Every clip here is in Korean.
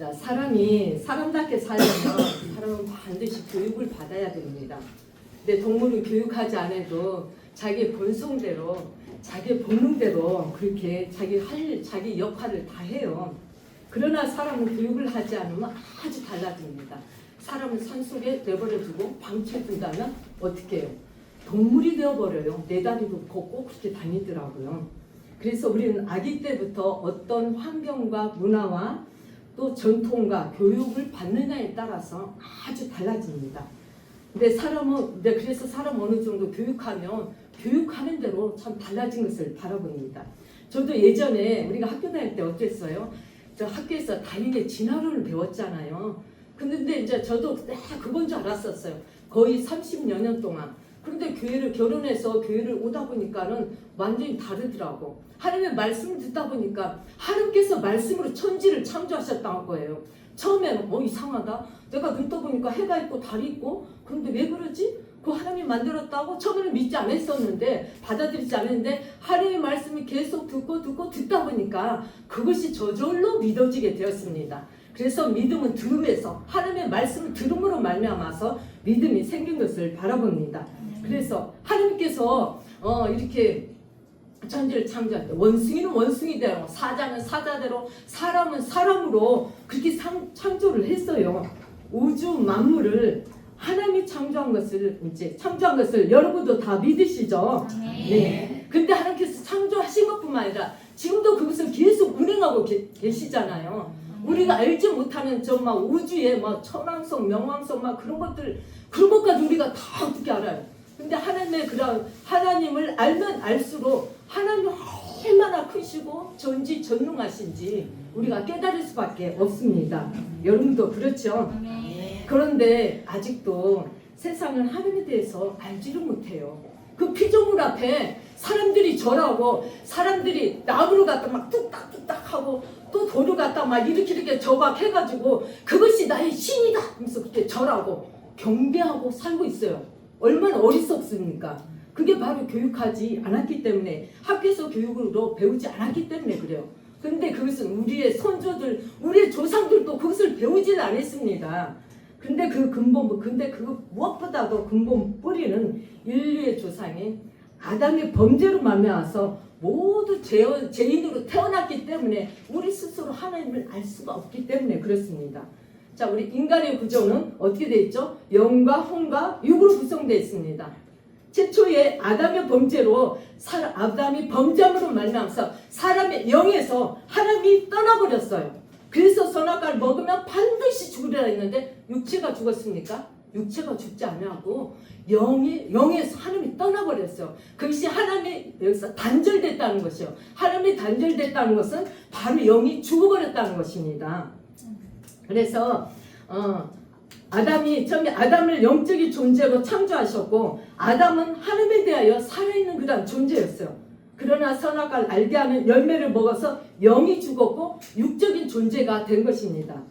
자, 사람이 사람답게 살려면 사람은 반드시 교육을 받아야 됩니다. 근데 동물은 교육하지 않아도 자기 본성대로, 자기 본능대로 그렇게 자기 역할을 다 해요. 그러나 사람은 교육을 하지 않으면 아주 달라집니다. 사람을 산속에 내버려두고 방치해둔다면 어떻게 해요? 동물이 되어버려요. 네 다리도 걷고 그렇게 다니더라고요. 그래서 우리는 아기 때부터 어떤 환경과 문화와 또 전통과 교육을 받느냐에 따라서 아주 달라집니다. 그래서 사람 어느 정도 교육하는 대로 참 달라진 것을 바라봅니다. 저도 예전에 우리가 학교 다닐 때 어땠어요? 저 학교에서 달인의 진화론을 배웠잖아요. 근데 이제 저도 그건 줄 알았었어요. 거의 30여 년 동안. 그런데 결혼해서 교회를 오다 보니까는 완전히 다르더라고. 하나님의 말씀을 듣다 보니까 하나님께서 말씀으로 천지를 창조하셨다는 거예요. 처음에는 이상하다. 내가 눈 떠보니까 해가 있고 달이 있고 그런데 왜 그러지? 그 하나님이 만들었다고 처음에는 믿지 않았었는데 받아들이지 않았는데 하나님의 말씀을 계속 듣다 보니까 그것이 저절로 믿어지게 되었습니다. 그래서 믿음은 들음에서 하나님의 말씀을 들음으로 말미암아서 믿음이 생긴 것을 바라봅니다. 그래서 하나님께서 이렇게 천지를 창조할 때 원숭이는 원숭이대로 사자는 사자대로 사람은 사람으로 그렇게 창조를 했어요. 우주 만물을 하나님이 창조한 것을 여러분도 다 믿으시죠? 네. 근데 하나님께서 창조하신 것뿐만 아니라 지금도 그것을 계속 운행하고 계시잖아요. 우리가 알지 못하는 저 막 우주의 막 천왕성, 명왕성 막 그런 것까지 우리가 다 어떻게 알아요? 근데 하나님을 알면 알수록 하나님이 얼마나 크시고 전지전능하신지 우리가 깨달을 수밖에 없습니다. 여러분도 그렇죠? 그런데 아직도 세상은 하나님에 대해서 알지를 못해요. 그 피조물 앞에 사람들이 절하고 사람들이 나무를 갖다 막 뚝딱뚝딱 하고 또 돌을 갖다 막 이렇게 저박해가지고 그것이 나의 신이다 하면서 그렇게 절하고 경배하고 살고 있어요. 얼마나 어리석습니까? 그게 바로 교육하지 않았기 때문에 학교에서 교육으로 배우지 않았기 때문에 그래요. 근데 그것은 우리의 선조들, 우리의 조상들도 그것을 배우지는 않았습니다. 근데 그 무엇보다도 근본 뿌리는 인류의 조상인 아담의 범죄로 말미암아서 모두 죄인으로 태어났기 때문에 우리 스스로 하나님을 알 수가 없기 때문에 그렇습니다. 자, 우리 인간의 구조는 어떻게 되어 있죠? 영과 혼과 육으로 구성되어 있습니다. 최초의 아담의 범죄로 아담이 범죄함으로 말미암아서 사람의 영에서 하나님이 떠나버렸어요. 그래서 선악과를 먹으면 반드시 죽으리라 했는데 육체가 죽었습니까? 육체가 죽지 않냐고 영에서 하나님이 떠나버렸어요. 그것이 하나님이 여기서 단절됐다는 것이요. 하나님이 단절됐다는 것은 바로 영이 죽어버렸다는 것입니다. 그래서 아담이 처음에 아담을 영적인 존재로 창조하셨고 아담은 하나님에 대하여 살아있는 그런 존재였어요. 그러나 선악과를 알게 하는 열매를 먹어서 영이 죽었고 육적인 존재가 된 것입니다.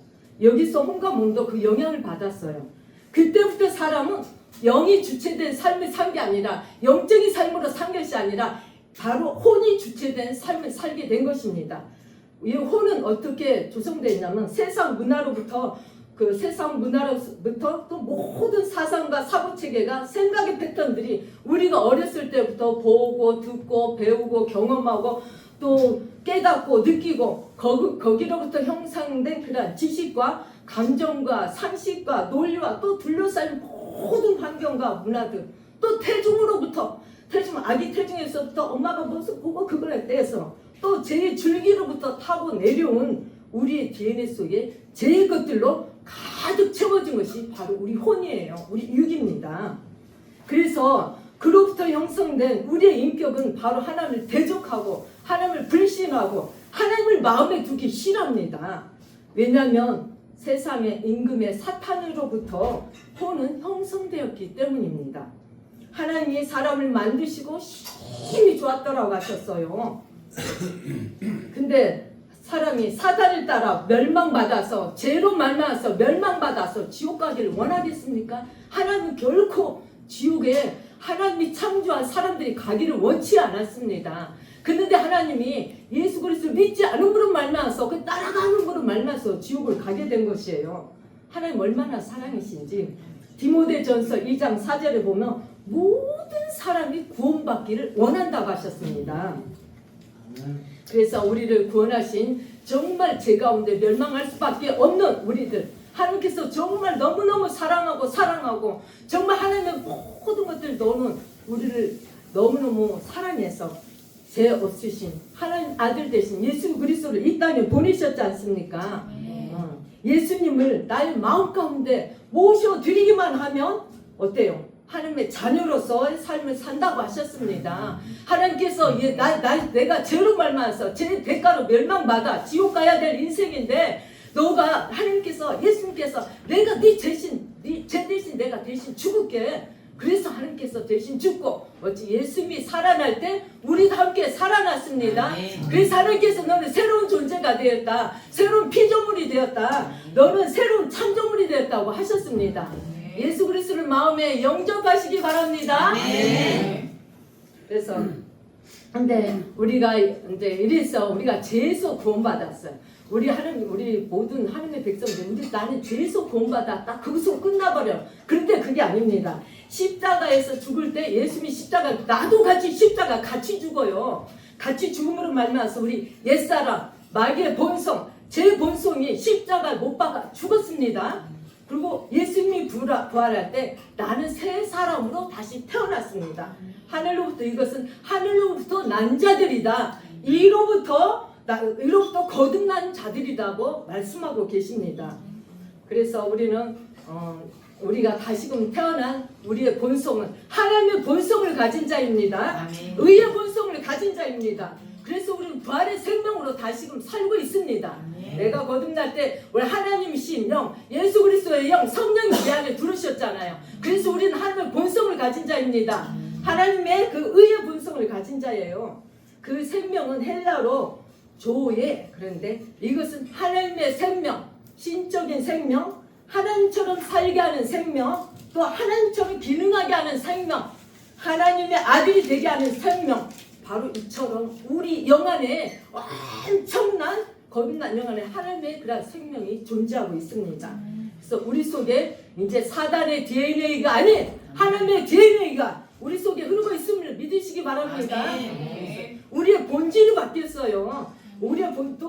여기서 혼과 몸도 그 영향을 받았어요. 그때부터 사람은 영이 주체된 삶을 산 게 아니라 영적인 삶으로 산 것이 아니라 바로 혼이 주체된 삶을 살게 된 것입니다. 이 혼은 어떻게 조성되어 있냐면 세상 문화로부터 또 모든 사상과 사고체계가 생각의 패턴들이 우리가 어렸을 때부터 보고 듣고 배우고 경험하고 또 깨닫고 느끼고 거기로부터 형성된 그런 지식과 감정과 상식과 논리와 또 둘러싸인 모든 환경과 문화들 또 아기 태중에서부터 엄마가 모습 보고 그걸 떼서 또 제 줄기로부터 타고 내려온 우리의 DNA 속에 제 것들로 가득 채워진 것이 바로 우리 혼이에요. 우리 육입니다. 그래서 그로부터 형성된 우리의 인격은 바로 하나님을 대적하고 하나님을 불신하고 하나님을 마음에 두기 싫어합니다. 왜냐하면 세상의 임금의 사탄으로부터 혼은 형성되었기 때문입니다. 하나님이 사람을 만드시고 힘이 좋았더라고 하셨어요. 근데 사람이 사단을 따라 멸망받아서 죄로 말미암아서 멸망받아서 지옥 가기를 원하겠습니까? 하나님은 결코 지옥에 하나님이 창조한 사람들이 가기를 원치 않았습니다. 그런데 하나님이 예수 그리스도를 믿지 않은 분으로 말미암아서 그 따라가는 분으로 말미암아서 지옥을 가게 된 것이에요. 하나님 얼마나 사랑이신지 디모데전서 2장 4절에 보면 모든 사람이 구원받기를 원한다고 하셨습니다. 그래서 우리를 구원하신 정말 죄 가운데 멸망할 수밖에 없는 우리들, 하나님께서 정말 너무너무 사랑하고 정말 하나님의 모든 것들을 넣는 우리를 너무너무 사랑해서 죄 없으신 하나님 아들 되신 예수 그리스도를 이 땅에 보내셨지 않습니까? 예수님을 나의 마음 가운데 모셔드리기만 하면 어때요? 하나님의 자녀로서의 삶을 산다고 하셨습니다. 하나님께서 내가 죄로 말미암아서 죄 대가로 멸망받아 지옥 가야 될 인생인데 너가 하나님께서 예수님께서 내가 네 죄 대신 내가 대신 죽을게. 그래서 하나님께서 대신 죽고 어찌 예수님이 살아날 때 우리가 함께 살아났습니다. 그래서 하나님께서 너는 새로운 존재가 되었다. 새로운 피조물이 되었다. 너는 새로운 참조물이 되었다고 하셨습니다. 예수 그리스도를 마음에 영접하시기 바랍니다. 그래서 근데 우리가 이제 이래서 우리가 죄에서 구원받았어요. 우리 모든 하나님의 백성들, 나는 죄에서 구원받았다. 그것으로 끝나버려. 그런데 그게 아닙니다. 십자가에서 죽을 때 예수님이 나도 같이 죽어요. 같이 죽음으로 말미암아서 우리 옛사람, 마귀의 본성, 제 본성이 십자가에 못 박아 죽었습니다. 그리고 예수님이 부활할 때 나는 새 사람으로 다시 태어났습니다. 이것은 하늘로부터 난 자들이다. 이로부터 거듭난 자들이라고 말씀하고 계십니다. 그래서 우리가 다시금 태어난 우리의 본성은 하나님의 본성을 가진 자입니다. 의의 본성을 가진 자입니다. 그래서 우리는 부활의 생명으로 다시금 살고 있습니다. 내가 거듭날 때 우리 하나님이신 영, 예수 그리스도의 영, 성령이 내 안에 들으셨잖아요. 그래서 우리는 하나님의 본성을 가진 자입니다. 하나님의 그 의의 본성을 가진 자예요. 그 생명은 헬라로 조예. 그런데 이것은 하나님의 생명, 신적인 생명, 하나님처럼 살게 하는 생명, 또 하나님처럼 기능하게 하는 생명, 하나님의 아들이 되게 하는 생명, 바로 이처럼 우리 영 안에 엄청난 거듭난 영 안에 하나님의 그런 생명이 존재하고 있습니다. 그래서 우리 속에 이제 사단의 DNA가 아닌 하나님의 DNA가 우리 속에 흐르고 있음을 믿으시기 바랍니다. 우리의 본질이 바뀌었어요.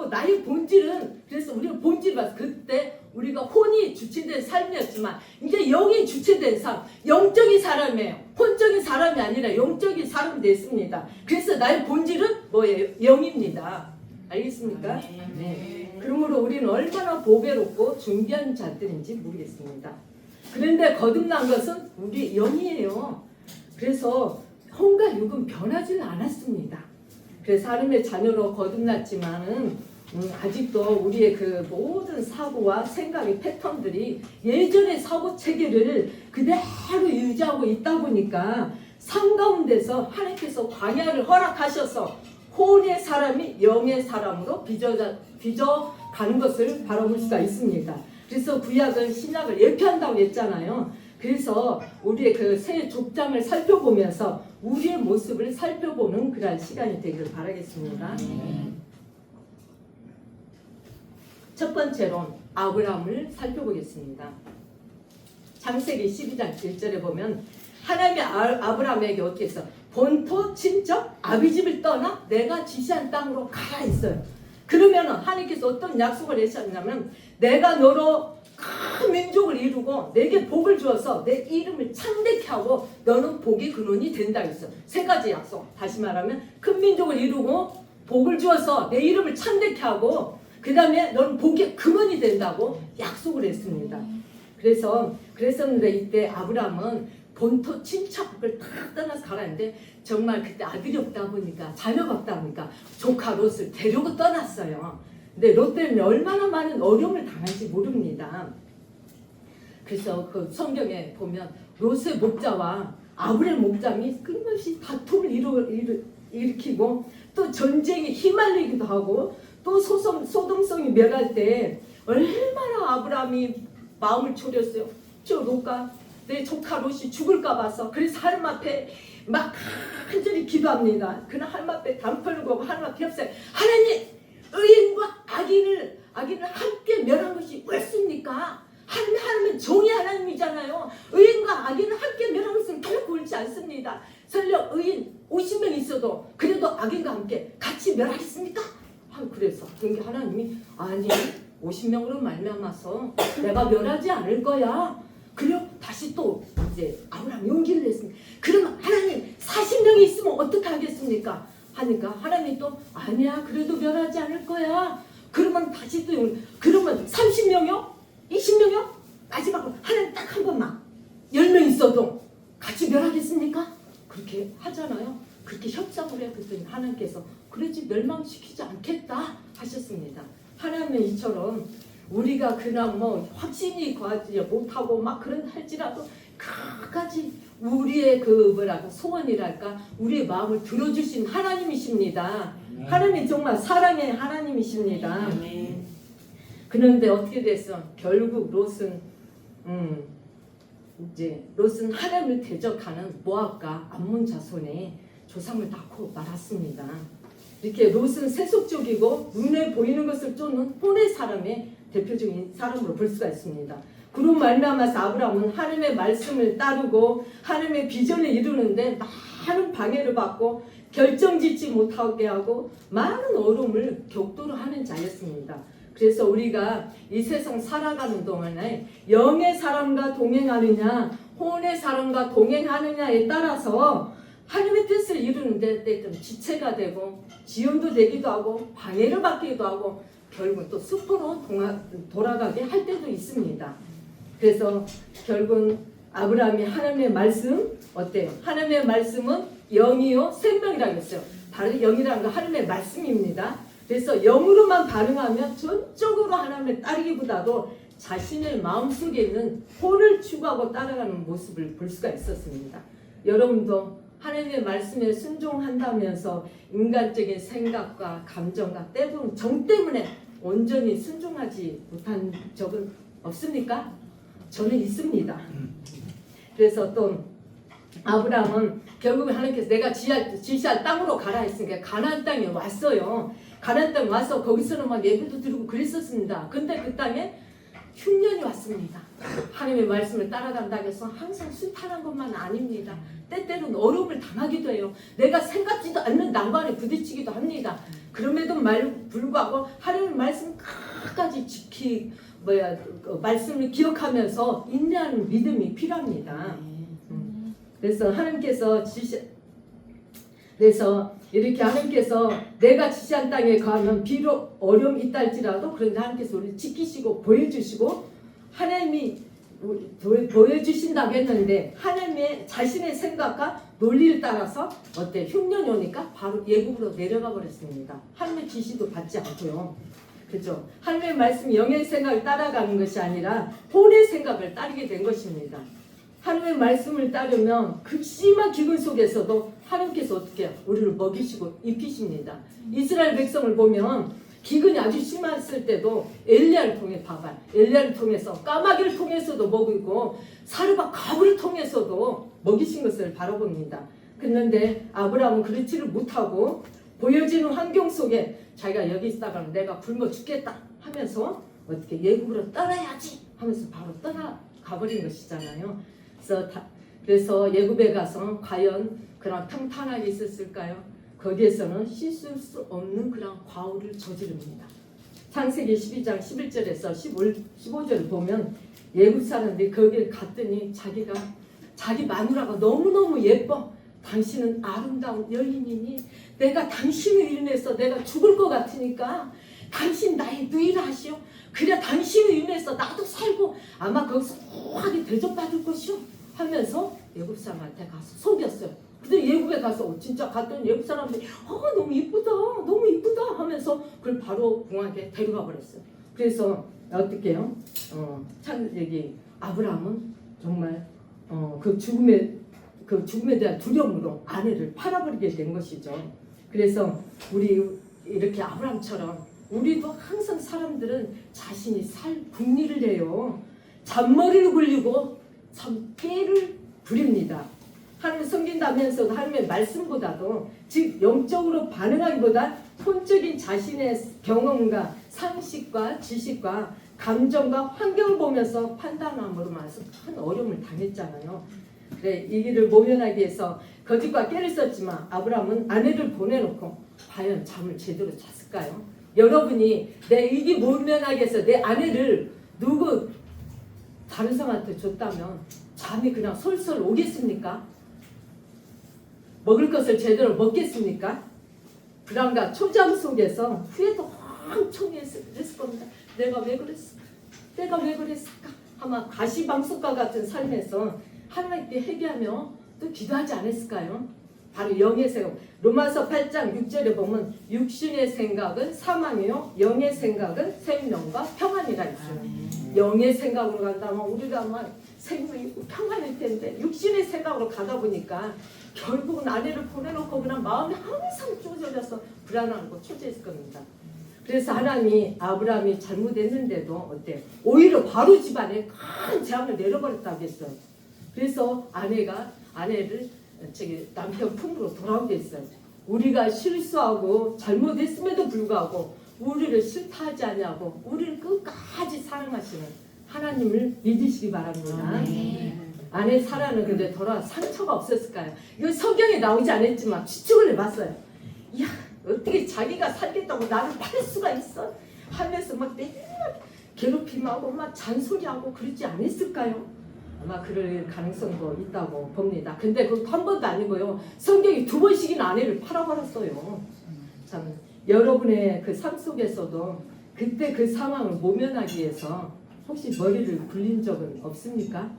나의 본질은, 그래서 우리의 본질이 바뀌었어요. 그때 우리가 혼이 주체된 삶이었지만 이제 영이 주체된 삶, 영적인 사람이에요. 혼적인 사람이 아니라 영적인 사람이 됐습니다. 그래서 나의 본질은 뭐예요? 영입니다. 알겠습니까? 네. 그러므로 우리는 얼마나 보배롭고 존귀한 자들인지 모르겠습니다. 그런데 거듭난 것은 우리 영이에요. 그래서 혼과 육은 변하지는 않았습니다. 그래서 하나님의 자녀로 거듭났지만은 아직도 우리의 그 모든 사고와 생각의 패턴들이 예전의 사고 체계를 그대로 유지하고 있다 보니까 삶 가운데서 하나님께서 광야를 허락하셔서 혼의 사람이 영의 사람으로 빚어 가는 것을 바라볼 수가 있습니다. 그래서 구약은 신약을 예표한다고 했잖아요. 그래서 우리의 그 새 족장을 살펴보면서 우리의 모습을 살펴보는 그런 시간이 되기를 바라겠습니다. 첫 번째로 아브라함을 살펴보겠습니다. 창세기 12장 1절에 보면 하나님이 아브라함에게 어떻게 했어? 본토 친척 아비 집을 떠나 내가 지시한 땅으로 가라 했어요. 그러면 하나님께서 어떤 약속을 하셨냐면 내가 너로 큰 민족을 이루고 내게 복을 주어서 내 이름을 창대케 하고 너는 복의 근원이 된다 했어. 세 가지 약속. 다시 말하면 큰 민족을 이루고 복을 주어서 내 이름을 창대케 하고 그 다음에 너는 복의 근원이 된다고 약속을 했습니다. 그랬었는데 이때 아브라함은 본토 친척을 다 떠나서 가라는데 정말 그때 아들이 없다 보니까 자녀가 없다 보니까 조카 롯을 데리고 떠났어요. 근데 롯 때문에 얼마나 많은 어려움을 당한지 모릅니다. 그래서 그 성경에 보면 롯의 목자와 아브라함의 목자이 끊임없이 다툼을 일으키고 또 전쟁에 휘말리기도 하고 또 소돔성이 멸할 때 얼마나 아브라함이 마음을 졸였어요. 저 롯과 내 조카 롯이 죽을까 봐서 그래서 하나님 앞에 막 간절히 기도합니다. 그날 하나님 앞에 담벼를 보고 하나님 앞에 협상 하나님 의인과 악인을 함께 멸한 것이 옳습니까? 하나님은 종이 하나님이잖아요. 의인과 악인을 함께 멸한 것은 결코 옳지 않습니다. 설령 의인 50명 있어도 그래도 악인과 함께 같이 멸하겠습니까? 그래서 하나님이 아니 50명으로 말미암아서 내가 멸하지 않을 거야. 그리고 다시 또 이제 아브라함 용기를 냈습니다. 그러면 하나님 40명이 있으면 어떻게 하겠습니까? 하니까 하나님 또 아니야 그래도 멸하지 않을 거야. 그러면 다시 또 그러면 30명이요? 20명이요? 마지막으로 하나님 딱 한 번만 10명 있어도 같이 멸하겠습니까? 그렇게 하잖아요. 그렇게 협상을 해요. 그랬더니 하나님께서 그러지 멸망시키지 않겠다 하셨습니다. 하나님은 이처럼 우리가 그냥 뭐 확신이 거하지 못하고 막 그런 할지라도 끝까지 우리의 그 뭐랄까 소원이랄까 우리의 마음을 들어주신 하나님이십니다. 하나님이 정말 사랑의 하나님이십니다. 그런데 어떻게 됐어? 결국 롯은 롯은 하나님을 대적하는 모압과 암몬 자손의 조상을 낳고 말았습니다. 이렇게 롯은 세속적이고 눈에 보이는 것을 쫓는 혼의 사람의 대표적인 사람으로 볼 수가 있습니다. 그로 말미암아서 아브라함은 하나님의 말씀을 따르고 하나님의 비전을 이루는데 많은 방해를 받고 결정짓지 못하게 하고 많은 어려움을 격도로 하는 자였습니다. 그래서 우리가 이 세상 살아가는 동안에 영의 사람과 동행하느냐 혼의 사람과 동행하느냐에 따라서 하나님의 뜻을 이루는데 때때로 지체가 되고 지연도 되기도 하고 방해를 받기도 하고 결국 또 숲으로 돌아가게 할 때도 있습니다. 그래서 결국 아브라함이 하나님의 말씀 어때요? 하나님의 말씀은 영이요 생명이라고 했어요. 바로 영이라는 건 하나님의 말씀입니다. 그래서 영으로만 반응하면 전적으로 하나님을 따르기보다도 자신의 마음속에 있는 혼을 추구하고 따라가는 모습을 볼 수가 있었습니다. 여러분도 하나님의 말씀에 순종한다면서 인간적인 생각과 감정과 때로는 정 때문에 온전히 순종하지 못한 적은 없습니까? 저는 있습니다. 그래서 또 아브라함은 결국에 하나님께서 내가 지시할 땅으로 가라 했으니까 가나안 땅에 왔어요. 가나안 땅에 와서 거기서는 막 예배도 드리고 그랬었습니다. 근데 그 땅에 흉년이 왔습니다. 하나님의 말씀을 따라간다고 해서 항상 순탄한 것만 아닙니다. 때때로는 어려움을 당하기도 해요. 내가 생각지도 않는 난관에 부딪히기도 합니다. 그럼에도 불구하고 하나님의 말씀 끝까지 말씀을 기억하면서 인내하는 믿음이 필요합니다. 그래서 하나님께서 그래서 이렇게 하나님께서 내가 지시한 땅에 가면 비록 어려움이 있다 할지라도 그런데 하나님께서 우리를 지키시고 보여주시고 하나님이 보여주신다고 했는데 하나님의 자신의 생각과 논리를 따라서 어때 흉년이 오니까 바로 예국으로 내려가 버렸습니다. 하나님의 지시도 받지 않고요. 그죠? 하나님의 말씀 영의 생각을 따라가는 것이 아니라 혼의 생각을 따르게 된 것입니다. 하나님의 말씀을 따르면 극심한 기근 속에서도 하나님께서 어떻게 해요? 우리를 먹이시고 입히십니다. 이스라엘 백성을 보면 기근이 아주 심했을 때도 엘리야를 통해 봐봐요. 엘리야를 통해서 까마귀를 통해서도 먹이고 사르밧 과부를 통해서도 먹이신 것을 바라봅니다. 그런데 아브라함은 그렇지를 못하고 보여지는 환경 속에 자기가 여기 있다가 내가 굶어 죽겠다 하면서 어떻게 예국으로 떠나야지 하면서 바로 떠나가 버린 것이잖아요. 그래서 예굽에 가서 과연 그런 평탄하게 있었을까요? 거기에서는 씻을 수 없는 그런 과오를 저지릅니다. 창세기 12장 11절에서 15절을 보면 예굽 사람들이 거기에 갔더니 자기 마누라가 너무너무 예뻐. 당신은 아름다운 여인이니 내가 당신을 인해서 내가 죽을 것 같으니까 당신 나의 누이라 하시오. 그래 당신을 인해서 나도 살고 아마 거기서 후하게 대접받을 것이오 하면서 예굽 사람한테 가서 속였어요. 근데 예굽에 가서 진짜 갔더니 예굽 사람들이 너무 이쁘다 너무 이쁘다 하면서 그걸 바로 궁하게 데려가 버렸어요. 그래서 어떻게 해요? 여기 아브라함은 정말 그 죽음에 대한 두려움으로 아내를 팔아버리게 된 것이죠. 그래서 우리 이렇게 아브라함처럼 우리도 항상 사람들은 자신이 살 궁리를 해요. 잔머리를 굴리고 참 깨를 부립니다. 하나님 섬긴다면서도 하나님의 말씀보다도 즉 영적으로 반응하기보다 혼적인 자신의 경험과 상식과 지식과 감정과 환경을 보면서 판단함으로 말해서 큰 어려움을 당했잖아요. 그래 이 길을 모면하기 위해서 거짓과 깨를 썼지만 아브라함은 아내를 보내놓고 과연 잠을 제대로 잤을까요? 여러분이 내 이기 모면하기 위해서 내 아내를 누구 다른 사람한테 줬다면 잠이 그냥 솔솔 오겠습니까? 먹을 것을 제대로 먹겠습니까? 불안과 초잠 속에서 후회도 엄청 했을 겁니다. 내가 왜 그랬을까? 내가 왜 그랬을까? 아마 가시방석과 같은 삶에서 하나님께 회개하며 또 기도하지 않았을까요? 바로 영의 생각. 로마서 8장 6절에 보면 육신의 생각은 사망이요 영의 생각은 생명과 평안이라 있어요. 영의 생각으로 간다면 우리가 막 생명이 평안일 텐데 육신의 생각으로 가다 보니까 결국은 아내를 보내놓고 그냥 마음이 항상 쪼져져서 불안하고 초조했을 겁니다. 그래서 하나님이 아브라함이 잘못했는데도 어때? 오히려 바로 집안에 큰 재앙을 내려버렸다고 했어요. 그래서 아내를 남편 품으로 돌아오게 했어요. 우리가 실수하고 잘못했음에도 불구하고 우리를 싫다 하지 않냐고 우리를 끝까지 사랑하시는 하나님을 믿으시기 바랍니다. 아내 사라는 근데 돌아 상처가 없었을까요? 이거 성경에 나오지 않았지만 추측을 해봤어요. 이야 어떻게 자기가 살겠다고 나를 팔 수가 있어? 하면서 막 맨날 괴롭힘하고 막 잔소리하고 그러지 않았을까요? 아마 그럴 가능성도 있다고 봅니다. 근데 그것도 한 번도 아니고요. 성경이 2번씩이나 아내를 팔아버렸어요. 참 여러분의 그 삶 속에서도 그때 그 상황을 모면하기 위해서 혹시 머리를 굴린 적은 없습니까?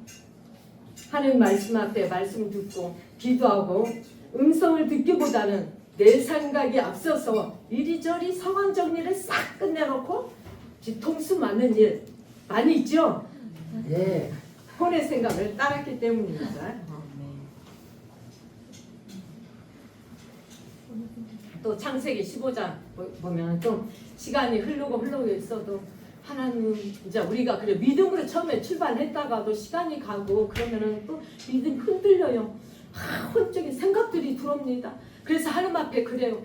하나님 말씀 앞에 말씀 듣고 기도하고 음성을 듣기보다는 내 생각이 앞서서 이리저리 상황 정리를 싹 끝내놓고 뒤통수 맞는 일 많이 있죠? 네. 혼의 생각을 따랐기 때문입니다. 또 창세기 15장 보면 또 시간이 흐르고 있어도 하나님 이제 우리가 그래 믿음으로 처음에 출발했다가도 시간이 가고 그러면은 또 믿음 흔들려요. 혼적인 생각들이 들어옵니다. 그래서 하나님 앞에 그래요.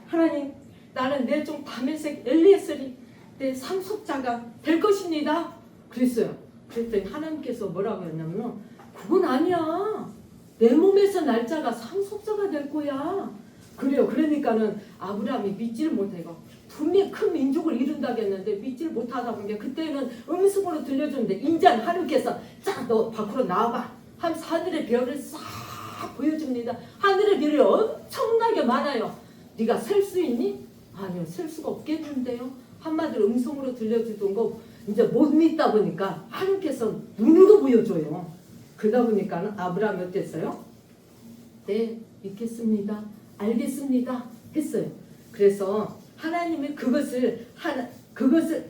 하나님 나는 내 종 다메섹 엘리에셀이 내 상속자가 될 것입니다. 그랬어요. 그랬더니 하나님께서 뭐라고 했냐면 그건 아니야. 내 몸에서 날짜가 상속자가 될 거야. 그래요. 그러니까는 아브라함이 믿지를 못하고 분명히 큰 민족을 이룬다고 했는데 믿지를 못하다 보니까 그때는 음성으로 들려주는데 인자는 하나님께서 자 너 밖으로 나와봐 하면서 하늘의 별을 싹 보여줍니다. 하늘의 별이 엄청나게 많아요. 네가 셀 수 있니? 아니요. 셀 수가 없겠는데요. 한마디로 음성으로 들려주던 거 이제 못 믿다 보니까 하나님께서 눈으로 보여줘요. 그러다 보니까 아브라함이 어땠어요? 네 믿겠습니다. 알겠습니다. 했어요. 그래서 하나님이 그것을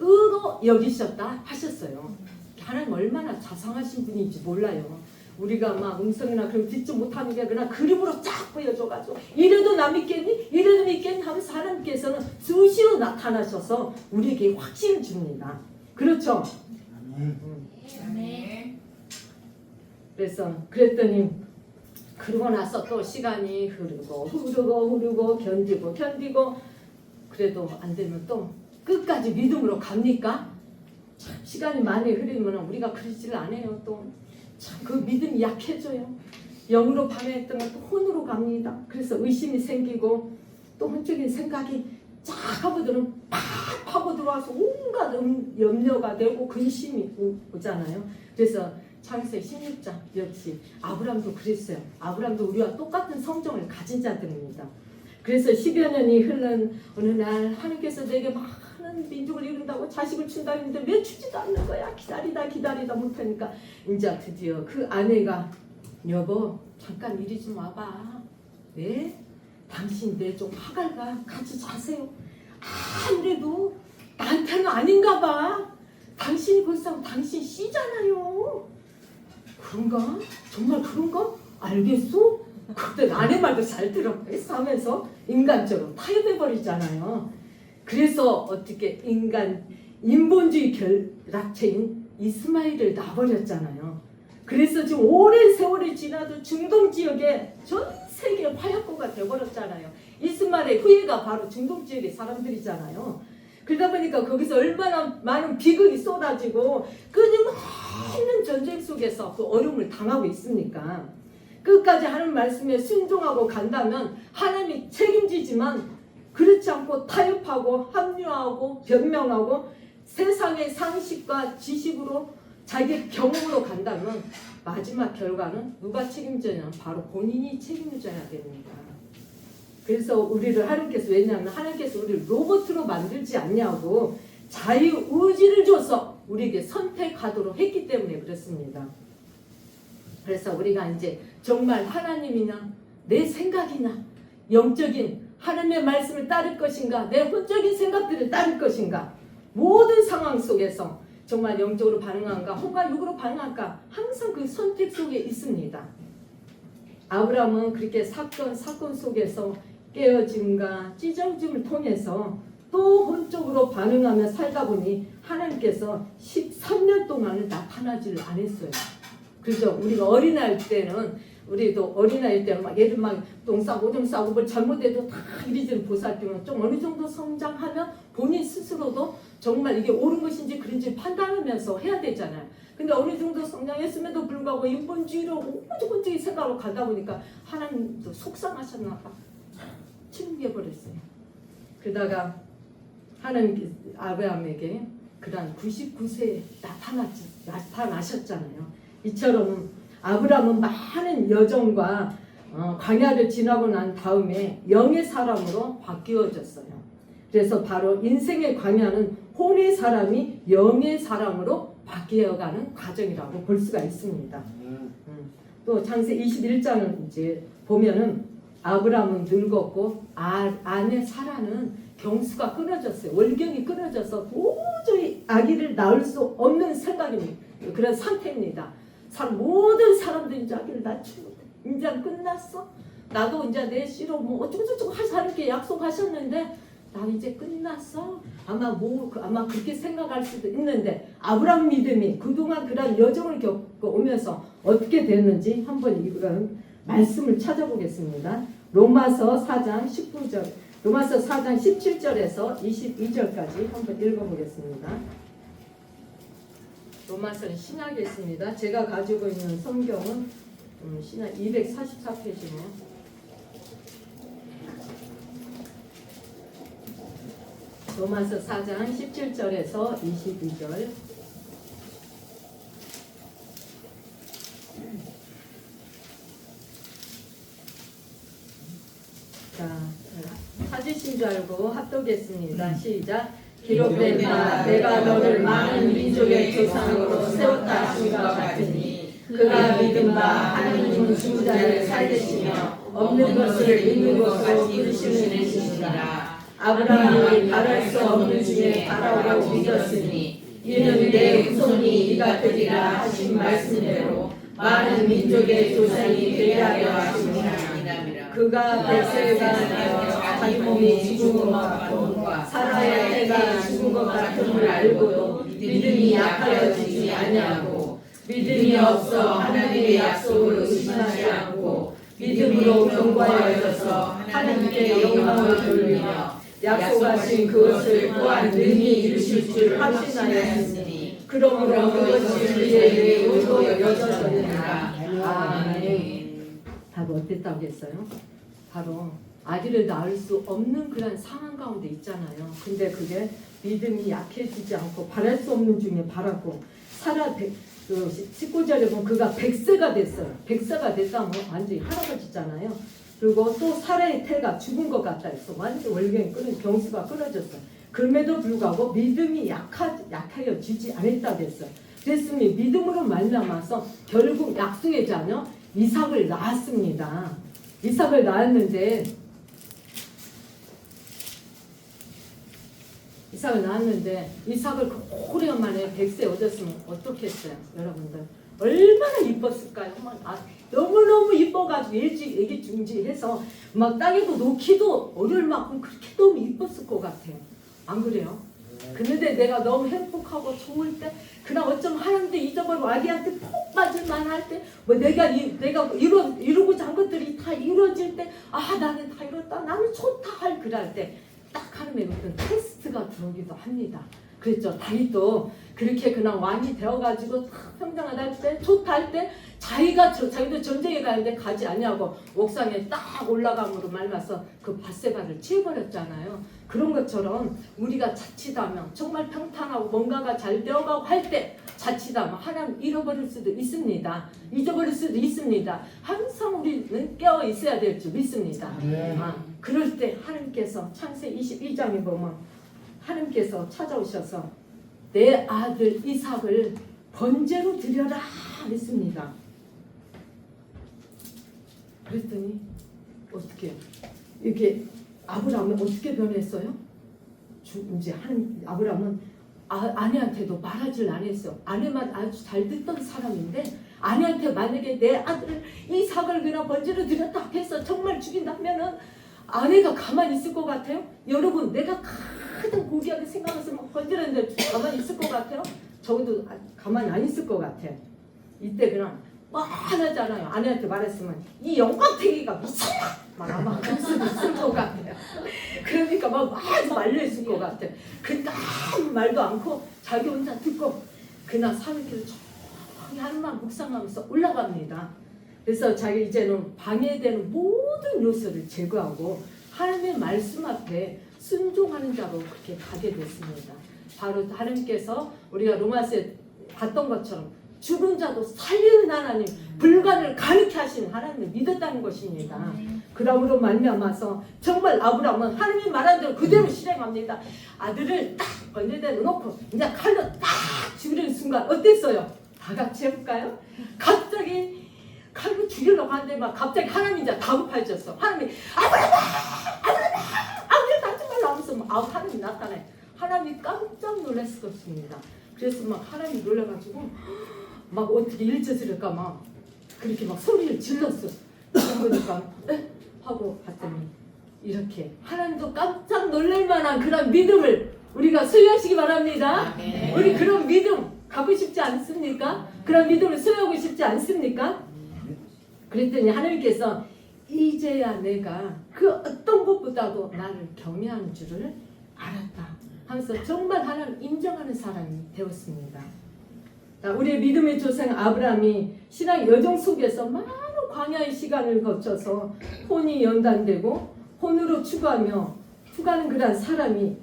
의로 여기셨다 하셨어요. 하나님 얼마나 자상하신 분인지 몰라요. 우리가 막 음성이나 그런 듣지 못하는 게 그냥 그림으로 쫙 보여줘가지고 이래도 나 믿겠니? 이래도 믿겠니? 하면서 하나님께서는 수시로 나타나셔서 우리에게 확신을 줍니다. 그렇죠? 아멘. 그래서 그랬더니 그러고 나서 또 시간이 흐르고 견디고 그래도 안 되면 또 끝까지 믿음으로 갑니까? 참 시간이 많이 흐르면 우리가 그러지를 않아요. 또 참 그 믿음이 약해져요. 영으로 반응했던 건 또 혼으로 갑니다. 그래서 의심이 생기고 또 혼적인 생각이 쫙 하고들은 팍 파고 들어와서 온갖 염려가 되고 근심이 오잖아요. 그래서 창세기 16장 역시 아브라함도 그랬어요. 아브라함도 우리와 똑같은 성정을 가진 자들입니다. 그래서 10여 년이 흐른 어느 날 하나님께서 내게 많은 민족을 이룬다고 자식을 준다 했는데 왜 주지도 않는 거야? 기다리다 못하니까 이제 드디어 그 아내가 여보 잠깐 이리 좀 와봐. 왜? 당신 내 좀 하갈과 같이 자세요. 그래도 나한테는 아닌가 봐. 당신이 벌써 당신 씨잖아요. 그런가? 정말 그런가? 알겠어? 그때 아내 말도 잘 들어 했어 하면서 인간적으로 타협해버리잖아요. 그래서 어떻게 인본주의 결락체인 이스마엘을 놔버렸잖아요. 그래서 지금 오랜 세월이 지나도 중동 지역에 전 세계 화약고가 되어버렸잖아요. 이스마엘의 후예가 바로 중동 지역의 사람들이잖아요. 그러다 보니까 거기서 얼마나 많은 비극이 쏟아지고 끊임없는 전쟁 속에서 그 어려움을 당하고 있습니까? 끝까지 하는 말씀에 순종하고 간다면 하나님이 책임지지만 그렇지 않고 타협하고 합리화하고 변명하고 세상의 상식과 지식으로 자기 경험으로 간다면 마지막 결과는 누가 책임져냐? 바로 본인이 책임져야 됩니다. 그래서 우리를 하나님께서 왜냐하면 하나님께서 우리를 로봇으로 만들지 않냐고 자유의지를 줘서 우리에게 선택하도록 했기 때문에 그렇습니다. 그래서 우리가 이제 정말 하나님이나 내 생각이나 영적인 하나님의 말씀을 따를 것인가 내 혼적인 생각들을 따를 것인가 모든 상황 속에서 정말 영적으로 반응한가 혼과 육으로 반응할까 항상 그 선택 속에 있습니다. 아브라함은 그렇게 사건 속에서 깨어짐과 찢어짐을 통해서 또 혼적으로 반응하며 살다 보니 하나님께서 13년 동안은 나타나지를 안 했어요. 그죠? 우리가 어린아이 때는 우리도 어린아이 때는 막 얘들 막 똥 싸고 오줌 싸고 뭘 잘못해도 다 이리저리 보살피면 좀 어느 정도 성장하면 본인 스스로도 정말 이게 옳은 것인지 그런지 판단하면서 해야 되잖아요. 근데 어느 정도 성장했음에도 불구하고 인본주의로 오죽오죽 생각으로 가다 보니까 하나님도 속상하셨나 봐. 침묵해버렸어요. 그러다가 하나님께서 아브라함에게 그런 99세에 나타나셨잖아요. 이처럼 아브라함은 많은 여정과 광야를 지나고 난 다음에 영의 사람으로 바뀌어졌어요. 그래서 바로 인생의 광야는 혼의 사람이 영의 사람으로 바뀌어가는 과정이라고 볼 수가 있습니다. 또 창세 21장을 이제 보면은 아브라함은 늙었고 아내 사라는 경수가 끊어졌어요. 월경이 끊어져서 도저히 아기를 낳을 수 없는 생각입니다. 그런 상태입니다. 모든 사람들이 아기를 낳지 못해. 이제 끝났어? 나도 이제 내 씨로 뭐 어쩌고저쩌고 하나님께 약속하셨는데 나 이제 끝났어? 아마 그렇게 생각할 수도 있는데 아브라함 믿음이 그동안 그런 여정을 겪어오면서 어떻게 됐는지 한번 이런 말씀을 찾아보겠습니다. 로마서 4장 19절, 로마서 4장 17절에서 22절까지 한번 읽어보겠습니다. 로마서는 신약에 있습니다. 제가 가지고 있는 성경은 신약 244페이지네요. 로마서 4장 17절에서 22절. 자, 찾으신 줄 알고 합독했습니다. 시작. 기록된 바 내가 너를 많은 민족의 조상으로 세웠다 하신것 같으니 그가 믿은 바 하나님은 죽은 자를 살리시며 없는 것을 있는 것으로 이루시는 이시니라. 아브라함이 바랄 수 없는 중에 바라오라고 믿었으니 이는 내 후손이 이가 되리라 하신 말씀대로 많은 민족의 조상이 되게 하려 하시니라. 그가 백세가 되어 자기 몸이 죽은 것 같고 사라의 때가 죽은 것 같음을 알고도 믿음이 약하여지지 아니하고 믿음이 없어 하나님의 약속을 의심하지 않고 믿음으로 견고하여져서 하나님께 영광을 돌리며 약속하신 그것을 또한 능히 이루실 줄 확신하였으니 그러므로 그것이 우리에게 옳고 여겨졌느니라. 아멘. 바로 어땠다고 했어요? 바로 아기를 낳을 수 없는 그런 상황 가운데 있잖아요. 근데 그게 믿음이 약해지지 않고 바랄 수 없는 중에 바랐고 사라 19절에 보면 그가 100세가 됐어요. 100세가 됐다면 완전히 할아버지잖아요. 그리고 또 사라의 태가 죽은 것 같다 해서 완전 월경이 경수가 끊어졌어요. 그럼에도 불구하고 믿음이 약해지지 않았다 됐어요. 그랬으니 믿음으로 말미암아서 결국 약속의 자녀 이삭을 낳았습니다. 이삭을 낳았는데 이삭을 오래만에 100세 얻었으면 어떻게 했어요? 여러분들 얼마나 이뻤을까요? 너무너무 이뻐가지고 일찍 애기 중지해서 막 땅에도 놓기도 어려울 만큼 그렇게 너무 이뻤을 것 같아요. 안 그래요? 그런데 내가 너무 행복하고 좋을 때, 그냥 어쩜 하나님도 잊어버리고 아기한테 푹 빠질만 할 때, 뭐 내가 이루고자 한 것들이 다 이루어질 때, 아 나는 다 이뤘다, 나는 좋다 할 그럴 때, 딱 하나님의 어떤 테스트가 들어오기도 합니다. 그랬죠. 다윗도 그렇게 그냥 왕이 되어가지고 탁 평정하다 할 때, 좋다 할 때, 자기도 전쟁에 가는데 가지 아니하고 옥상에 딱 올라감으로 말미암아서 그 밧세바를 치워버렸잖아요. 그런 것처럼 우리가 자칫하면 정말 평탄하고 뭔가가 잘 되어가고 할 때 자칫하면 하나님 잃어버릴 수도 있습니다. 잊어버릴 수도 있습니다. 항상 우리는 깨어 있어야 될 줄 믿습니다. 그럴 때 하나님께서 창세기 22장에 보면 하나님께서 찾아오셔서 내 아들 이삭을 번제로 드려라 했습니다. 그랬더니 어떻게 이게 아브라함은 어떻게 변했어요? 이제 아브라함은 아내한테도 말하질 않았어. 아내만 아주 잘 듣던 사람인데 아내한테 만약에 내 아들 이삭을 그냥 번제로 드렸다 해서 정말 죽인다면은 아내가 가만히 있을 것 같아요? 여러분, 내가 가장 고귀하게 생각해서 막 번제로는데 가만히 있을 것 같아요? 적어도 가만히 안 있을 것 같아요. 이때 그냥 화나잖아요. 아내한테 말했으면 이 영광탱이가 미쳤나? 막 아마 그럴 수도 있을 것 같아요. 그러니까 막 아주 말려있을 것 같아요. 그러니까 아무 말도 않고 자기 혼자 듣고 그날 산길을 조용히 하루만 묵상하면서 올라갑니다. 그래서 자기 이제는 방해되는 모든 요소를 제거하고 하나님의 말씀 앞에 순종하는 자로 그렇게 가게 됐습니다. 바로 하나님께서 우리가 로마서에 봤던 것처럼 죽은 자도 살리는 하나님, 불가능을 가능케 하시는 하나님을 믿었다는 것입니다. 그러므로 말미암아서 정말 아브라함은 하나님이 말한 대로 그대로 실행합니다. 아들을 딱 번제대에 놓고 이제 칼로 딱 죽이는 순간 어땠어요? 다 같이 해볼까요? 갑자기 칼로 죽이려고 하는데 막 갑자기 하나님이 이제 다급해졌어. 하나님이 아브라함 하지 말라 하면서 막 하나님이 나타나요. 하나님이 깜짝 놀랐을 것입니다. 그래서 막 하나님이 놀라가지고 막 어떻게 일처스릴까 막 그렇게 막 소리를 질렀어. 그러니까 하고 봤더니 이렇게 하나님도 깜짝 놀랄 만한 그런 믿음을 우리가 소유하시기 바랍니다. 우리 그런 믿음 갖고 싶지 않습니까? 그런 믿음을 소유하고 싶지 않습니까? 그랬더니 하나님께서 이제야 내가 그 어떤 것보다도 나를 경외하는 줄을 알았다 하면서 정말 하나님 인정하는 사람이 되었습니다. 우리의 믿음의 조상 아브라함이 신앙 여정 속에서 많은 광야의 시간을 거쳐서 혼이 연단되고 혼으로 추구하며 추구하는 그런 사람이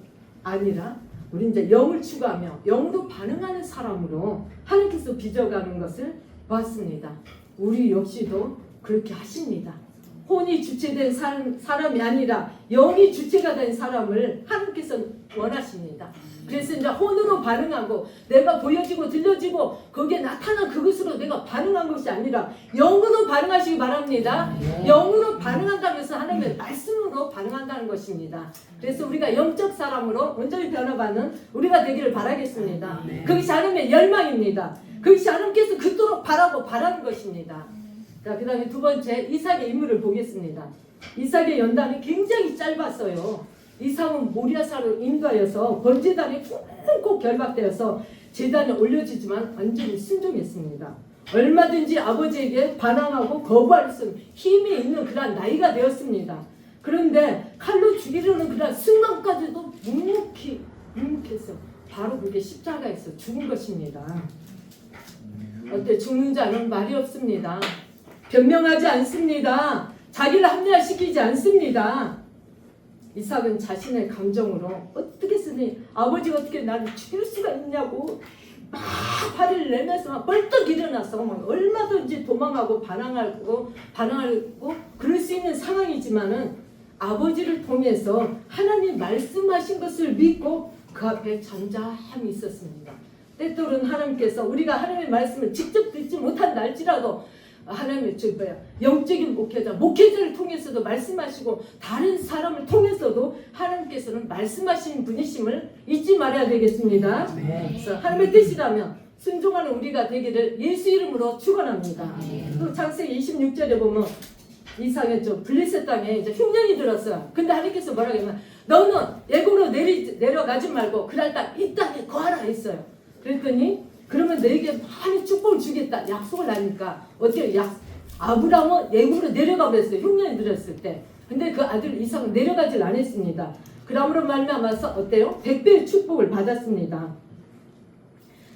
아니라 우리 이제 영을 추구하며 영도 반응하는 사람으로 하나님께서 빚어가는 것을 봤습니다. 우리 역시도 그렇게 하십니다. 혼이 주체된 사람이 아니라 영이 주체가 된 사람을 하나님께서 원하십니다. 그래서 이제 혼으로 반응하고 내가 보여지고 들려지고 거기에 나타난 그것으로 내가 반응한 것이 아니라 영으로 반응하시기 바랍니다. 영으로 반응한다면서 하나님의 말씀으로 반응한다는 것입니다. 그래서 우리가 영적 사람으로 온전히 변화받는 우리가 되기를 바라겠습니다. 그것이 하나님의 열망입니다. 그것이 하나님께서 그토록 바라는 것입니다. 자, 그 다음에 두 번째 이삭의 인물을 보겠습니다. 이삭의 연단이 굉장히 짧았어요. 이삭은 모리아산으로 인도하여서 번제단에 콩콩 결박되어서 제단에 올려지지만 완전히 순종했습니다. 얼마든지 아버지에게 반항하고 거부할 수 있는 힘이 있는 그런 나이가 되었습니다. 그런데 칼로 죽이려는 그런 순간까지도 묵묵해서 바로 그게 십자가에서 죽은 것입니다. 어때? 죽는 자는 말이 없습니다. 변명하지 않습니다. 자기를 합리화시키지 않습니다. 이삭은 자신의 감정으로 어떻게 쓰니 아버지가 어떻게 나를 죽일 수가 있냐고 막 화를 내면서 막 벌떡 일어나서 막 얼마든지 도망하고 반항하고 그럴 수 있는 상황이지만은 아버지를 통해서 하나님 말씀하신 것을 믿고 그 앞에 잠잠히 있었습니다. 때때로는 하나님께서 우리가 하나님의 말씀을 직접 듣지 못한다 할지라도 하나님의 영적인 목회자를 통해서도 말씀하시고 다른 사람을 통해서도 하나님께서는 말씀하시는 분이심을 잊지 말아야 되겠습니다. 그래서 하나님의 뜻이라면 순종하는 우리가 되기를 예수 이름으로 축원합니다. 또 창세기 26절에 보면 이삭의 블레셋 땅에 이제 흉년이 들었어요. 근데 하나님께서 뭐라고 하냐면 너는 애굽으로 내려가지 말고 그날따라 이 땅에 거하라 했어요. 그랬더니 그러면 너에게 많이 축복을 주겠다 약속을 하니까 어떻게 아브라함은 애굽으로 내려가 버렸어요. 흉년이 들었을 때. 근데 그 아들 이삭은 내려가질 않았습니다. 그러므로 말미암아서 어때요? 100배의 축복을 받았습니다.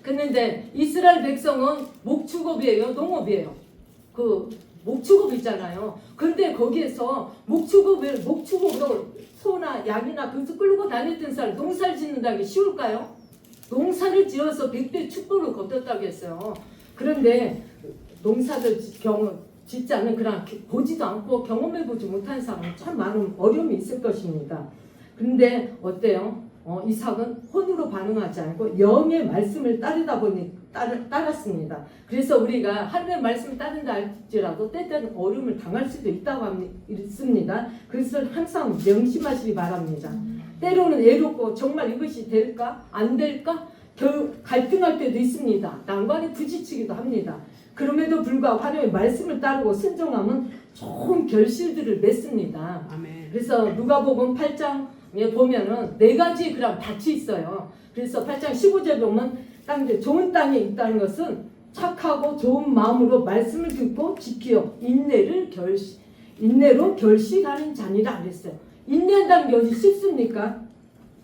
그런데 이스라엘 백성은 목축업이에요, 농업이에요. 그 목축업 있잖아요. 근데 거기에서 목축업으로 소나 양이나 그것을 끌고 다녔던 사람 농사를 짓는다는 게 쉬울까요? 농사를 지어서 100배 축복을 거뒀다고 했어요. 그런데 농사를 짓지 않는 그런 보지도 않고 경험해보지 못한 사람은 참 많은 어려움이 있을 것입니다. 그런데 어때요? 이삭은 혼으로 반응하지 않고 영의 말씀을 따랐습니다. 그래서 우리가 하나님의 말씀을 따른다 할지라도 때때는 어려움을 당할 수도 있다고 있습니다. 그것을 항상 명심하시기 바랍니다. 때로는 애롭고 정말 이것이 될까 안 될까 갈등할 때도 있습니다. 난관에 부딪히기도 합니다. 그럼에도 불구하고 하나님의 말씀을 따르고 순종하면 좋은 결실들을 맺습니다. 아멘. 그래서 누가복음 8장에 보면은 4가지 그런 밭이 있어요. 그래서 8장 15절에 보면 좋은 땅에 있다는 것은 착하고 좋은 마음으로 말씀을 듣고 지키어 인내로 결실하는 자니라 그랬어요. 인내한다는 게 어디 쉽습니까?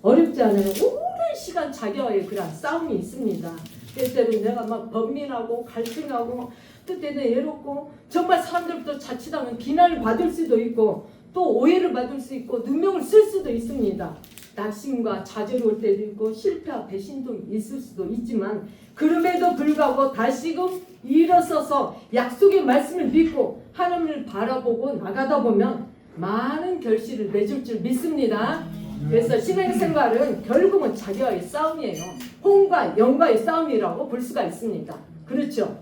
어렵지 않아요. 오랜 시간 자기와의 그런 싸움이 있습니다. 때때로 내가 막 번민하고 갈등하고 때때는 외롭고 정말 사람들부터 자칫하면 비난을 받을 수도 있고 또 오해를 받을 수 있고 누명을 쓸 수도 있습니다. 낙심과 좌절이 올 때도 있고 실패와 배신도 있을 수도 있지만 그럼에도 불구하고 다시금 일어서서 약속의 말씀을 믿고 하나님을 바라보고 나가다 보면 많은 결실을 맺을 줄 믿습니다. 그래서 신앙생활은 결국은 자기와의 싸움이에요. 혼과 영과의 싸움이라고 볼 수가 있습니다. 그렇죠?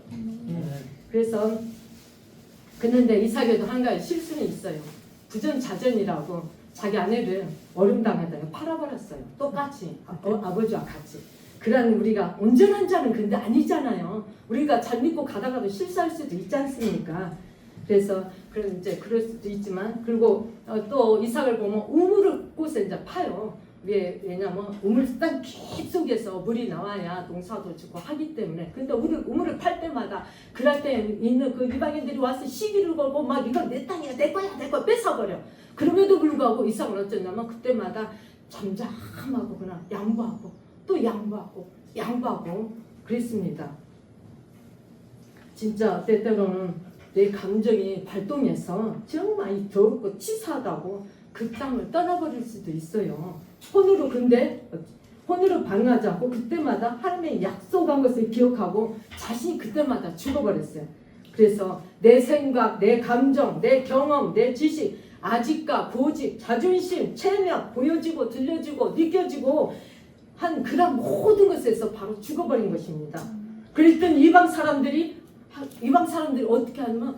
그래서 그런데 이삭에도 한 가지 실수는 있어요. 부전자전이라고 자기 아내를 어림당하다가 팔아버렸어요. 똑같이 아버지와 같이. 그런 우리가 온전한 자는 근데 아니잖아요. 우리가 잘 믿고 가다가도 실수할 수도 있지 않습니까? 그래서 이제 그럴 수도 있지만 그리고 또 이삭을 보면 우물을 곳에 이제 파요. 왜냐면 우물 땅 깊숙에서 물이 나와야 농사도 짓고 하기 때문에. 근데 우물을 팔 때마다 그럴 때 있는 그 이방인들이 와서 시기를 걸고 막 이건 내 땅이야 내 거야 뺏어버려. 그럼에도 불구하고 이삭은 어쩌냐면 그때마다 잠잠하고 그냥 양보하고 또 양보하고 그랬습니다. 진짜 때때로는 내 감정이 발동해서 정말 더럽고 치사하다고 그 땅을 떠나버릴 수도 있어요. 혼으로 반응하지 않고 그때마다 하나님의 약속한 것을 기억하고 자신이 그때마다 죽어버렸어요. 그래서 내 생각, 내 감정, 내 경험, 내 지식, 아직과 고집, 자존심, 체면, 보여지고 들려지고 느껴지고 한 그런 모든 것에서 바로 죽어버린 것입니다. 그랬더니 이방 사람들이 어떻게 하냐면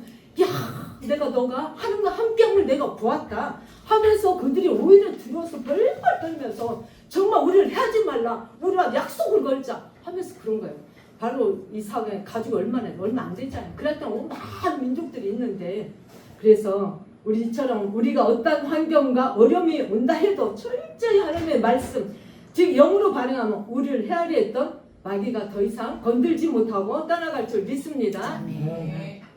내가 너가 하는 거 한 뼘을 내가 보았다 하면서 그들이 오히려 들어서 벌벌 떨면서 정말 우리를 하지 말라 우리와 약속을 걸자 하면서 그런 거예요. 바로 이삭의 가족이 얼마 안 되잖아요. 그랬더니 많은 민족들이 있는데 그래서 우리가 어떤 환경과 어려움이 온다 해도 철저히 하나님의 말씀 즉 영으로 반응하면 우리를 헤아려 했던 마귀가 더 이상 건들지 못하고 떠나갈 줄 믿습니다.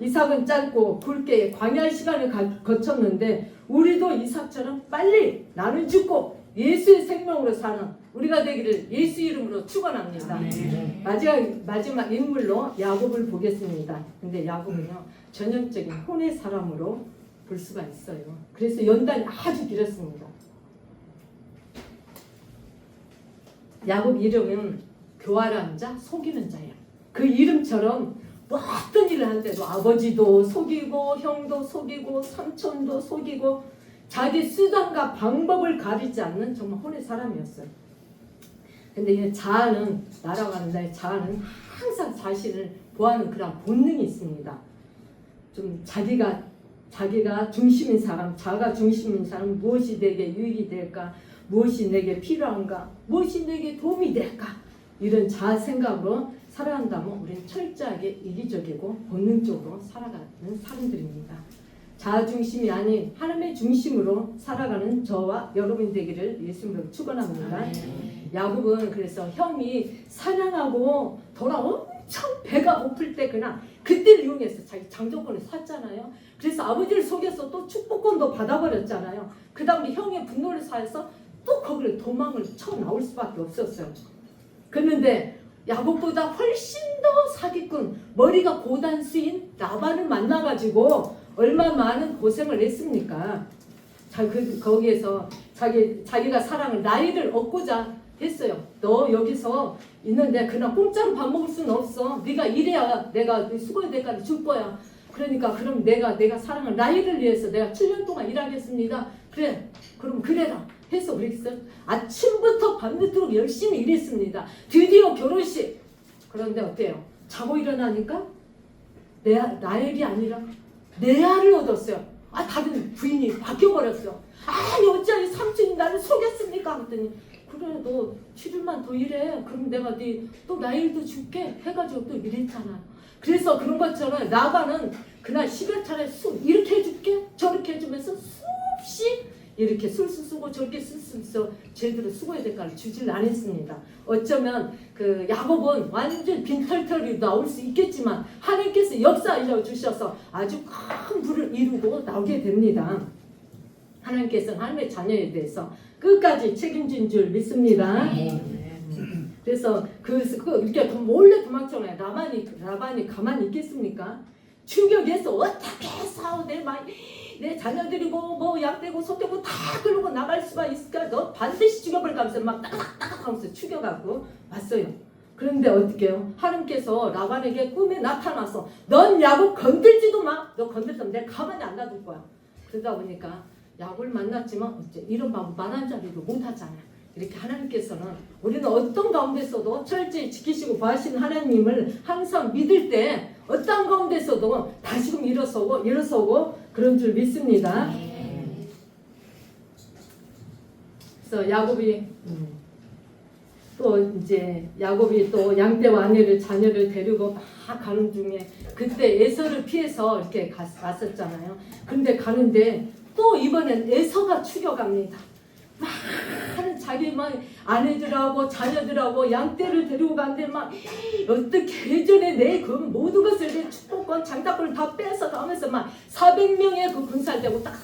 이삭은 짧고 굵게 광야의 시간을 거쳤는데 우리도 이삭처럼 빨리 나는 죽고 예수의 생명으로 사는 우리가 되기를 예수 이름으로 축원합니다. 마지막 인물로 야곱을 보겠습니다. 근데 야곱은요 전형적인 혼의 사람으로 볼 수가 있어요. 그래서 연단이 아주 길었습니다. 야곱 이름은 교활한 자, 속이는 자예요. 그 이름처럼 어떤 일을 하는데도 아버지도 속이고 형도 속이고 삼촌도 속이고 자기 수단과 방법을 가리지 않는 정말 혼의 사람이었어요. 근데 이 자아는 날아가는데 자아는 항상 자신을 보호하는 그런 본능이 있습니다. 좀 자기가 중심인 사람, 자가 중심인 사람 무엇이 내게 유익이 될까? 무엇이 내게 필요한가? 무엇이 내게 도움이 될까? 이런 자아 생각으로 살아간다면 우리는 철저하게 이기적이고 본능적으로 살아가는 사람들입니다. 자아 중심이 아닌 하나님의 중심으로 살아가는 저와 여러분 되기를 예수님으로 축원합니다. 야곱은 그래서 형이 사냥하고 돌아 엄청 배가 고플 때 그냥 그때를 이용해서 자기 장정권을 샀잖아요. 그래서 아버지를 속여서 또 축복권도 받아버렸잖아요. 그 다음에 형의 분노를 사해서 또 거기를 도망을 쳐 나올 수밖에 없었어요. 그런데 야곱보다 훨씬 더 사기꾼, 머리가 고단수인 라반을 만나가지고 얼마나 많은 고생을 했습니까? 거기에서 자기가 사랑을 나이를 얻고자 했어요. 너 여기서 있는데 그냥 공짜로 밥 먹을 수는 없어. 네가 일해야 내가 수고의 대가를 줄 거야. 그러니까 그럼 내가 사랑을 나이를 위해서 내가 7년 동안 일하겠습니다. 그래, 그럼 그래라 해서 그랬어. 아침부터 밤늦도록 열심히 일했습니다. 드디어 결혼식. 그런데 어때요? 자고 일어나니까 나엘이 아니라 레아를 얻었어요. 다른 부인이 바뀌어버렸어. 어찌하여 삼촌이 나를 속였습니까? 그랬더니 그래, 너 7일만 더 일해. 그럼 내가 또 나일도 줄게 해가지고 또 일했잖아. 그래서 그런 것처럼 라반은 그날 10여 차례 이렇게 해줄게 저렇게 해주면서 수없이 이렇게 술수 쓰고 저렇게 술수 제대로 수고의 대가를 주질 않았습니다. 어쩌면 그 야곱은 완전 빈털털이 나올 수 있겠지만 하나님께서 역사하여 주셔서 아주 큰 부를 이루고 나오게 됩니다. 하나님께서는 하나님의 자녀에 대해서 끝까지 책임진 줄 믿습니다. 그래서 이렇게 몰래 도망쳐나요. 라반이 가만히 있겠습니까? 추격해서 어떻게 해서 내 자녀들이고 뭐 양떼고 소떼고 다 그러고 나갈 수가 있을까? 너 반드시 죽여버릴까 하면서 막 따닥따닥 하면서 추격하고 왔어요. 그런데 어떻게 해요? 하나님께서 라반에게 꿈에 나타나서 넌 야곱 건들지도 마. 너 건들면 내가 가만히 안 놔둘 거야. 그러다 보니까 야곱을 만났지만 어째 이런 마음 만한 자리도 못하잖아요. 이렇게 하나님께서는 우리는 어떤 가운데서도 철저히 지키시고 보하시는 하나님을 항상 믿을 때 어떤 가운데서도 다시금 일어서고 그런 줄 믿습니다. 그래서 야곱이 또 양떼와 아내를 자녀를 데리고 막 가는 중에 그때 에서를 피해서 이렇게 갔었잖아요. 근데 가는데 또 이번엔 에서가 추격합니다. 많은 자기 아내들하고 자녀들하고 양떼를 데리고 간데 막 어떻게 예전에 내 그 모든 것을 내 축복권 장작권을 다 뺏어 가면서 막 400명의 그 군사되고 딱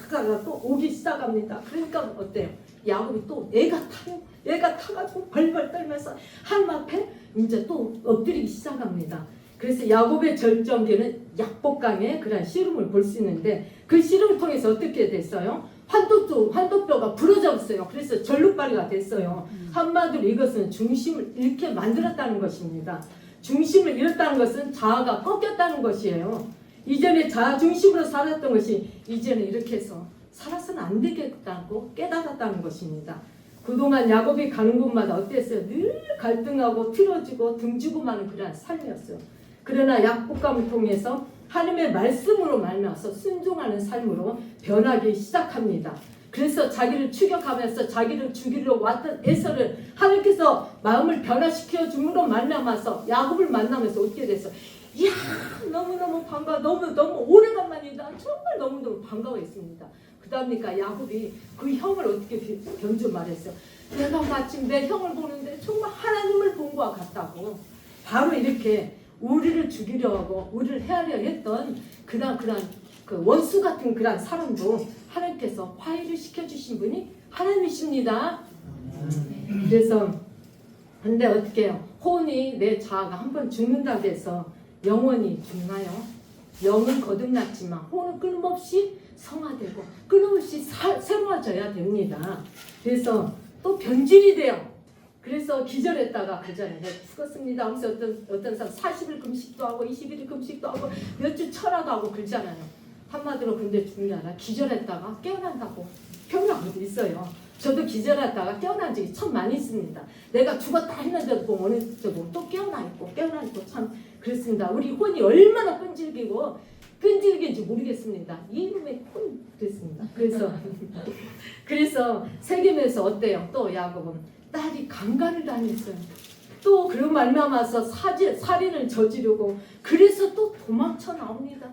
또 오기 시작합니다. 그러니까 어때요? 야곱이 또 애가 타가지고 벌벌 떨면서 하나님 앞에 이제 또 엎드리기 시작합니다. 그래서 야곱의 절정기는 약복강의 그런 씨름을 볼 수 있는데 그 씨름을 통해서 어떻게 됐어요? 환도뼈가 부러졌어요. 그래서 절룩발이가 됐어요. 한마디로 이것은 중심을 잃게 만들었다는 것입니다. 중심을 잃었다는 것은 자아가 꺾였다는 것이에요. 이전에 자아 중심으로 살았던 것이 이제는 이렇게 해서 살아서는 안 되겠다고 깨달았다는 것입니다. 그동안 야곱이 가는 곳마다 어땠어요? 늘 갈등하고 틀어지고 등지고 마는 그런 삶이었어요. 그러나 약복감을 통해서 하나님의 말씀으로 말미암아서 순종하는 삶으로 변하기 시작합니다. 그래서 자기를 추격하면서 자기를 죽이려고 왔던 에서를 하나님께서 마음을 변화시켜 줌으로 말미암아서 야곱을 만나면서 어떻게 됐어? 이야, 너무너무 반가워. 너무 오래간만이다. 정말 너무너무 반가워했습니다. 그다음니까 야곱이 그 형을 어떻게 변주 말했어요. 내가 마침 내 형을 보는데 정말 하나님을 본 것과 같다고. 바로 이렇게 우리를 죽이려 하고 우리를 해하려 했던 그런 그 원수 같은 그런 사람도 하나님께서 화해를 시켜주신 분이 하나님이십니다. 그래서 근데 어떻게 해요? 혼이 내 자아가 한번 죽는다고 해서 영원히 죽나요? 영은 거듭났지만 혼은 끊임없이 성화되고 끊임없이 새로워져야 됩니다. 그래서 또 변질이 돼요. 그래서 기절했다가 그 전에 죽었습니다 하면서 어떤 사람 40일 금식도 하고 21일 금식도 하고 몇 주 철화도 하고 그러잖아요. 한마디로 근데 중요한 게 기절했다가 깨어난다고 표현하고도 있어요. 저도 기절했다가 깨어난 적이 참 많이 있습니다. 내가 죽었다 했는데도 어느 때도 또 깨어나 있고 참 그렇습니다. 우리 혼이 얼마나 끈질긴지 모르겠습니다. 이놈의 혼 그랬습니다. 그래서 세겜에서 어때요? 또 야곱은 딸이 강간을 당했어요. 또 그런 말미암아서 살인을 저지르고 그래서 또 도망쳐 나옵니다.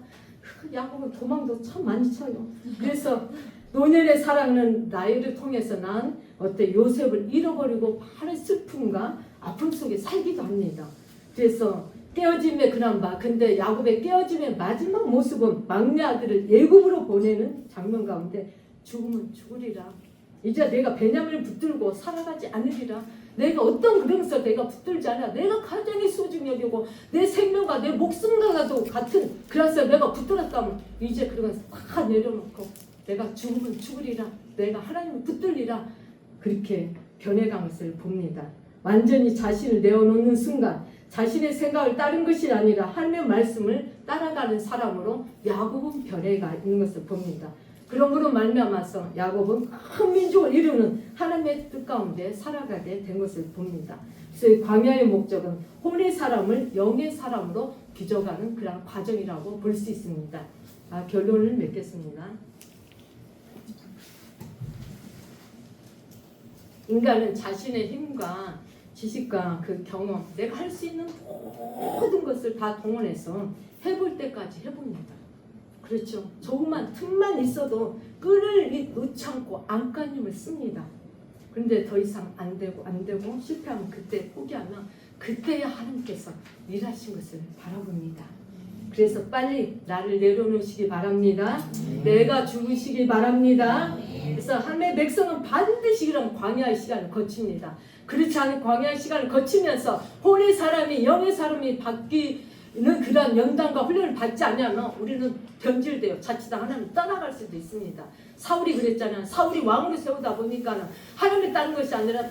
야곱은 도망도 참 많이 쳐요. 그래서 노년의 사랑은 나이를 통해서 난 요셉을 잃어버리고 많은 슬픔과 아픔 속에 살기도 합니다. 그래서 깨어짐의 그나마 근데 야곱의 깨어짐의 마지막 모습은 막내 아들을 애굽으로 보내는 장면 가운데 죽으면 죽으리라. 이제 내가 베냐민을 붙들고 살아가지 않으리라. 내가 어떤 그릇을 내가 붙들지 않아. 내가 가장이 소중히 여기고 내 생명과 내 목숨과도 같은 그래서 내가 붙들었다면 이제 그런 다 내려놓고 내가 죽으면 죽으리라. 내가 하나님을 붙들리라. 그렇게 변해간 것을 봅니다. 완전히 자신을 내어놓는 순간 자신의 생각을 따른 것이 아니라 하나님의 말씀을 따라가는 사람으로 야곱은 변해가 있는 것을 봅니다. 그러므로 말미암아서 야곱은 큰 민족을 이루는 하나님의 뜻 가운데 살아가게 된 것을 봅니다. 그래서 광야의 목적은 혼의 사람을 영의 사람으로 빚어가는 그런 과정이라고 볼 수 있습니다. 결론을 맺겠습니다. 인간은 자신의 힘과 지식과 그 경험, 내가 할 수 있는 모든 것을 다 동원해서 해볼 때까지 해봅니다. 그렇죠. 조금만 틈만 있어도 끈을 놓지 않고 안간힘을 씁니다. 그런데 더 이상 안 되고 실패하면 그때 포기하면 그때야 하나님께서 일하신 것을 바라봅니다. 그래서 빨리 나를 내려놓으시기 바랍니다. 내가 죽으시기 바랍니다. 그래서 하나님의 백성은 반드시 이런 광야의 시간을 거칩니다. 그렇지 않은 광야의 시간을 거치면서 혼의 사람이 영의 사람이 바뀌는 그런 연단과 훈련을 받지 않으면 우리는 변질돼요. 자칫 하나님 떠나갈 수도 있습니다. 사울이 그랬잖아요. 사울이 왕으로 세우다 보니까 하나님을 따른 것이 아니라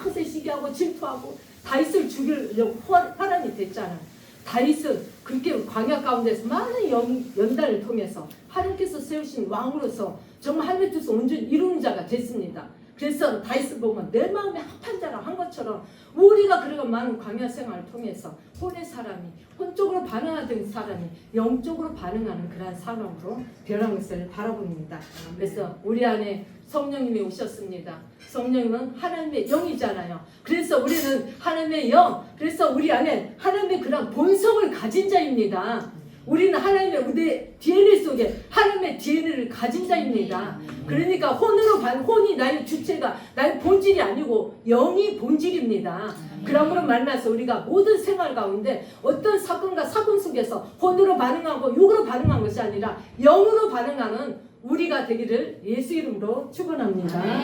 탓에 시기하고 질투하고 다윗을 죽이려고 사람이 됐잖아요. 다윗은 그렇게 광야 가운데서 많은 연단을 통해서 하나님께서 세우신 왕으로서 정말 하나님의 뜻을 온전히 이루는 자가 됐습니다. 그래서 다윗을 보면 내 마음에 합한 자라 한 것처럼 우리가 그런 많은 광야 생활을 통해서 혼의 사람이 혼적으로 반응하던 사람이 영적으로 반응하는 그런 사람으로 변한 것을 바라봅니다. 그래서 우리 안에 성령님이 오셨습니다. 성령님은 하나님의 영이잖아요. 그래서 우리는 하나님의 영, 그래서 우리 안에 하나님의 그런 본성을 가진 자입니다. 우리는 하나님의 우리 DNA 속에 하나님의 DNA를 가진 자입니다. 그러니까 혼이 나의 주체가 나의 본질이 아니고 영이 본질입니다. 그러므로 말미암아서 우리가 모든 생활 가운데 어떤 사건과 사건 속에서 혼으로 반응하고 육으로 반응한 것이 아니라 영으로 반응하는 우리가 되기를 예수 이름으로 축원합니다. 자,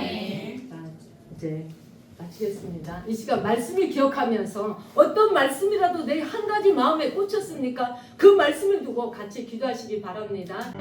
이제 마치겠습니다. 이 시간 말씀을 기억하면서 어떤 말씀이라도 내 한 가지 마음에 꽂혔습니까? 그 말씀을 두고 같이 기도하시기 바랍니다.